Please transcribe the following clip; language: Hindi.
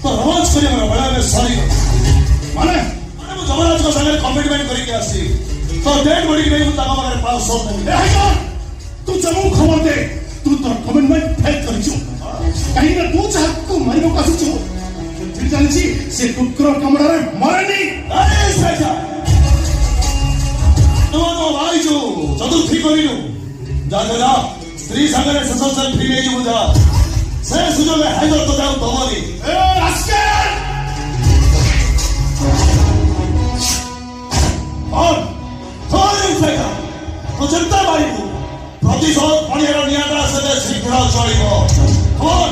तो रोमांच करी हमरा बड़ा में सॉरी माने माने मु जबरदस्त को संगे कमिटमेंट करी के आसी तो डेड बॉडी नहीं मुता का मगर पास सो नहीं ए हाय तू जमू खबर दे तू तो कमिटमेंट फेल कर छु कहीं ना तू चाह को मरिबो का छु फिर जानछि से टुकरो कमड़ा रे मरनी अरे सजा नो भाई जो चतुर्थी करिनु जा जा स्त्री संगे ससुर फ्री नहीं बुझा